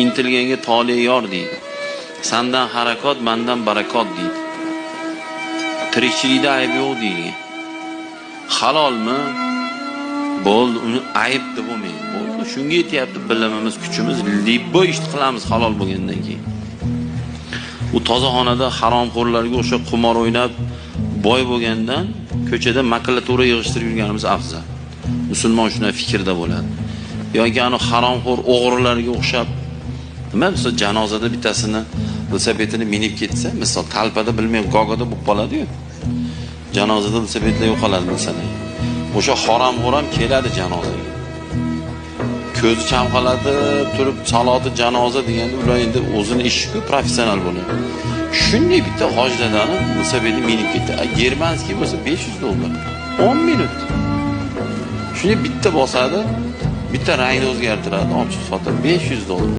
intilganga tole yor deydi. Sandan harakot, mandan barakot deydi. Tirikchilikda ayb yo'q deydi. Halolmi? Bo'ldi, uni ayb deb bo'lmaydi. Bo'ldi, shunga yetyapti bilimimiz, kuchimiz, libbo ish qilamiz halol bo'lgandan keyin. U tozaxonada haromxo'rlarga o'sha qimor o'ynab boy bo'lgandan ko'chada makulatura yig'ishtirib yurganimiz afzal. Musulmon shunday fikrda bo'ladi. Yoki ana haromxo'r o'g'rilarga o'xshab nima misol janozada bittasini velosipedini minib ketsa, misol talpada bilmay gogoda bo'lib qoladi-yu. Janozada velosipedlar yo'qoladi masalan. O'sha haromxo'r ham keladi janozaga. Ko'zi chamqaladi, turib saloti janoza deganda ular endi o'zini ishi-ku professional bo'ladi. Shunday bitta hojdadani velosipedni minib ketdi. Germanskiy bo'lsa $500. 10 minut. Shunday bitta bosadi, bitta rangni o'zgartiradi, ochiq sotib $500.